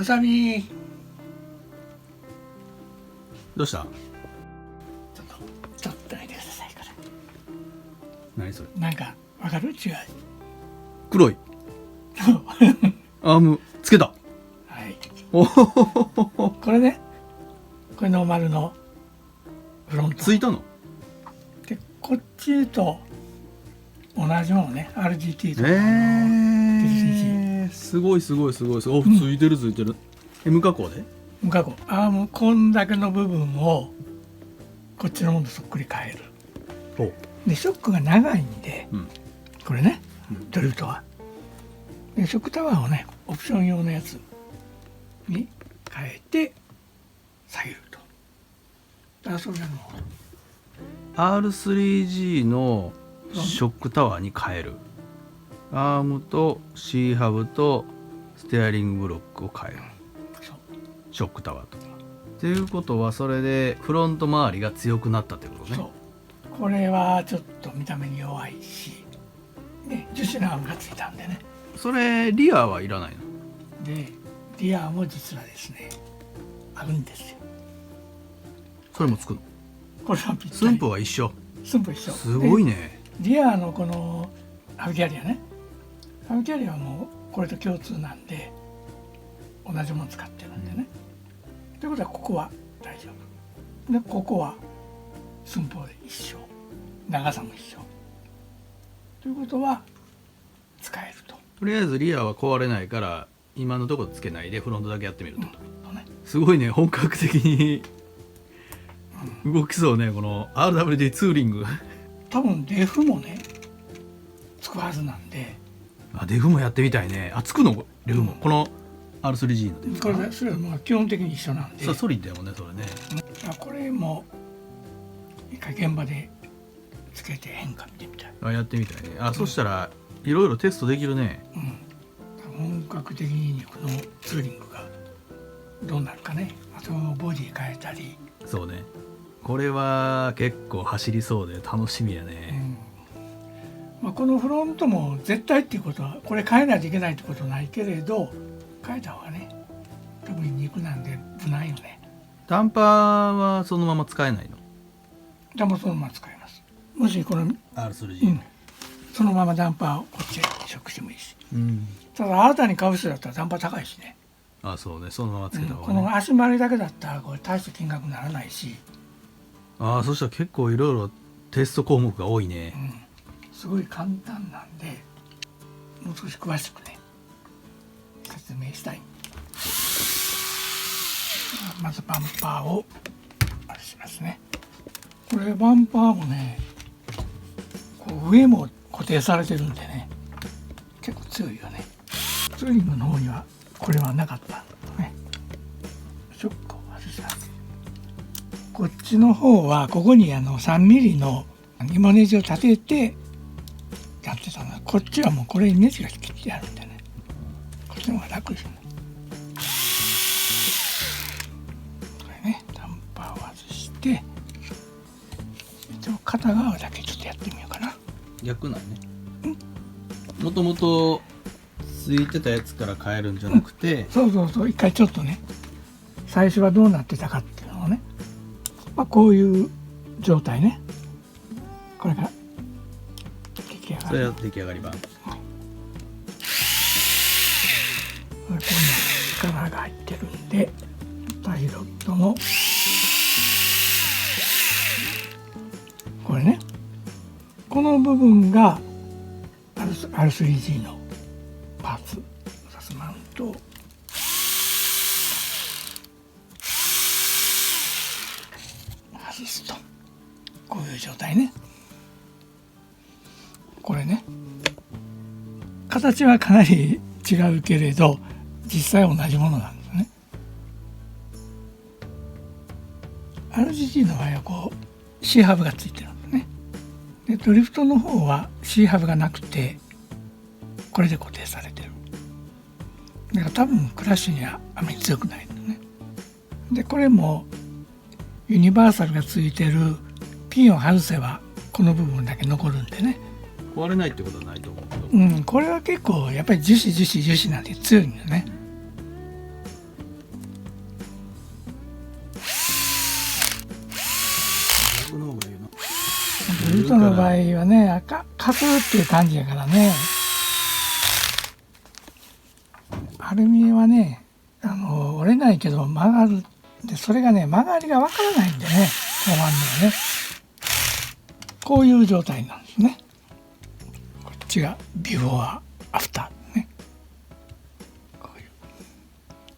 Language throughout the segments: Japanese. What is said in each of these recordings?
わさびどうした？ちょっと見てください。こ何それ？れなんかわかる？違う。黒いアームつけた。はい。おほほほほ。これね、これノーマルのフロントついたの？で、こっちと同じものね、 RGT とか、すごいすごいすごいすごい。お、ついてるついてる。無加工で？無加工。アームこんだけの部分をこっちのものとそっくり変える。お。でショックが長いんで、うん。これね、ドリフトは。でショックタワーをね、オプション用のやつに変えて下げると。だからそれの R3G のショックタワーに変える。アームと C ハブとステアリングブロックを変える。そうショックタワーと。っていうことはそれでフロント周りが強くなったってことね。そう。これはちょっと見た目に弱いし、ね、樹脂のアームがついたんでね。それリアはいらないの？でリアも実はですねあるんですよ。それもつくの？これはぴったり。寸法は一緒。寸法一緒。すごいね。リアのこのハブキャリアね、ハブキャリアはもうこれと共通なんで同じもの使ってるんでね、ということはここは大丈夫で、ここは寸法で一緒、長さも一緒ということは使えると。とりあえずリアは壊れないから今のところつけないでフロントだけやってみると。ね、すごいね、本格的に動きそうね、この RWD ツーリング。多分デフもねつくはずなんで。あ、デフもやってみたいね。あ、つくの？デフも、この R3G のデフこれそれはまあ基本的に一緒なんで。ソリッドやもんね、それね。これも一回現場でつけて変化見てみたい。あ、やってみたいね。あ、そしたらいろいろテストできるね。本格的にこのツーリングがどうなるかね。あとボディ変えたり。そうね、これは結構走りそうで楽しみやね。まあ、このフロントも絶対っていうことはこれ変えないといけないってことはないけれど、変えた方がね、特に肉なんで無難よね。ダンパーはそのまま使えないの？ダンパーそのまま使えます。もしこの、R3G、そのままダンパーをこっちへ移植してもいいし、うんただ新たに買う人だったらダンパー高いしね。あ、そうね、そのままつけた方こがね。の足回りだけだったらこれ大した金額にならないし、あ、そしたら結構いろいろテスト項目が多いね。すごい簡単なんで、もう少し詳しくね説明したい。まずバンパーをあれしますね。これバンパーもね、こう上も固定されてるんでね、結構強いよね。ツーリングの方にはこれはなかったんだね。ショックを外します。こっちの方はここに3ミリの芋ネジを立ててやってたの。こっちはもうこれにネジが切ってあるんでね、こっちの方が楽ですね。これね、ダンパーを外して一応片側だけちょっとやってみようかな。逆なんね。もともとついてたやつから変えるんじゃなくて、そうそうそう、一回ちょっとね、最初はどうなってたかっていうのをね、まあ、こういう状態ね、これが出来上がる。それは出来上がり版。ここに力が入ってるんで、パイロットのこれね、この部分が R3G のパーツ、サスマウントを外すと、こういう状態ね。これね、形はかなり違うけれど実際同じものなんですね。 RGT の場合はこう C ハブがついてるんですね。でドリフトの方は C ハブがなくてこれで固定されてる。だから多分クラッシュにはあまり強くないんですね。でこれもユニバーサルがついてるピンを外せばこの部分だけ残るんでね。壊れないってことはないと思うけど、これは結構やっぱり樹脂なんて強いんだよね。フトの場合はね、カスっていう感じやからね。アルミはね、折れないけど曲がる。で、それがね、曲がりがわからないんでね、止まんのはね。こういう状態なんですね。こっちがビフォーアフターね。こういう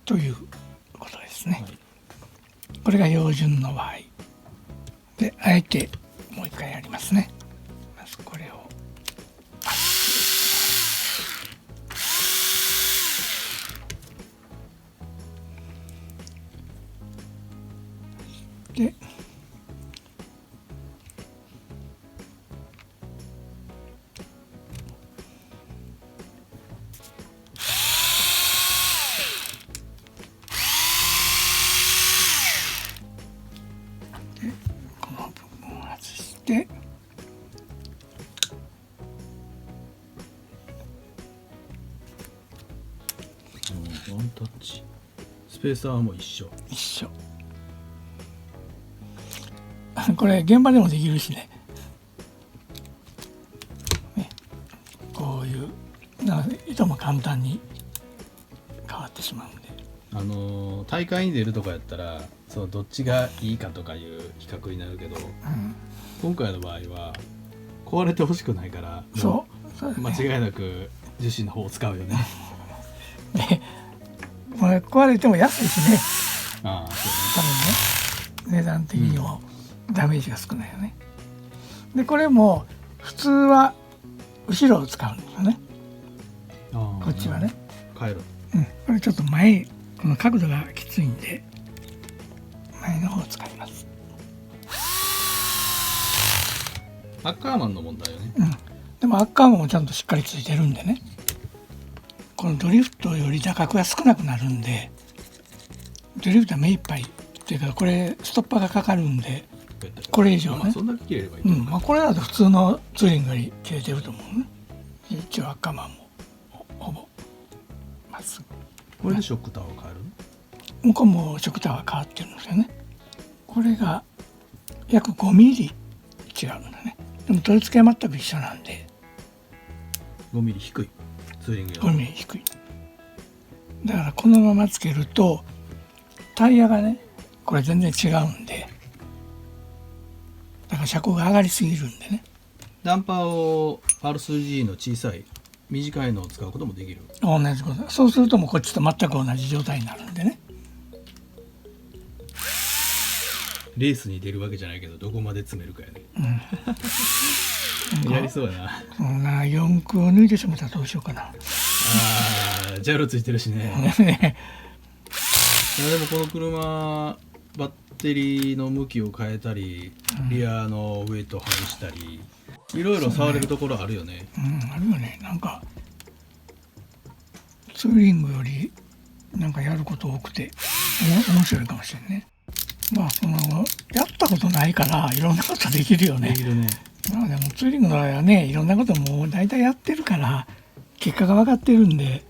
ということですね。はい、これが標準の場合。で、あえてもう一回やりますね。まずこれを。で、この部分を外して、ワンタッチ。スペーサーも一緒。一緒。これ現場でもできるしね。こういう糸も簡単に変わってしまうんで。大会に出るとかやったらそのどっちがいいかとかいう比較になるけど、今回の場合は壊れてほしくないからそうだね、間違いなく樹脂の方を使うよね。でこれ壊れても安いしね、ああ、そう多分ね、値段的にもダメージが少ないよね。でこれも普通は後ろを使うんですよね、ね。こっちはね。変える。これちょっと前、この角度がきついんで前の方を使います。アッカーマンの問題よね。でもアッカーマンもちゃんとしっかりついてるんでね、このドリフトより打角が少なくなるんで、ドリフトは目いっぱいっていうか、これストッパーがかかるんで、これ以上ね、そんだけ切れればいいと思う。これだと普通のツーリングより切れてると思うね。一応アッカーマンもほぼまっすぐ。これでショックタワーを変える？向こうもショックタワー変わってるんですよね。これが約5ミリ違うんだね。でも取り付けは全く一緒なんで5ミリ低い。ツーリング用。 5ミリ低い。だからこのままつけるとタイヤがね、これ全然違うんで、だから車高が上がりすぎるんでね。ダンパーを R3G の小さい短いのを使うこともできる。同じこと。そうするともうこっちと全く同じ状態になるんでね。レースに出るわけじゃないけどどこまで詰めるかやね。やりそうやな。そんな4駆を抜いてしまったらどうしようかな。ああ、ジャイロついてるしね。いやでもこの車バッテリーの向きを変えたり、リアのウェイトを外したり、いろいろ触れるところあるよね。あるよね。なんかツーリングよりなんかやること多くて面白いかもしれんね。まあやったことないからいろんなことできるよね。できるね。まあでもツーリングの場合はね、いろんなこともう大体やってるから結果が分かってるんで。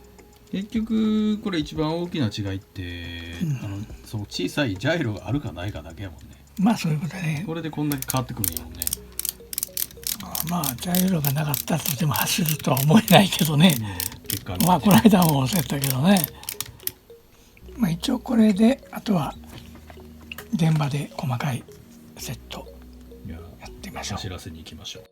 結局これ一番大きな違いって、その小さいジャイロがあるかないかだけやもんね。まあそういうことね。これでこんだけ変わってくるんやもんね。まあジャイロがなかったらとても走るとは思えないけどね。結果まあこの間もそうやったけどね。まあ一応これであとは現場で細かいセットやってみましょう。走らせに行きましょう。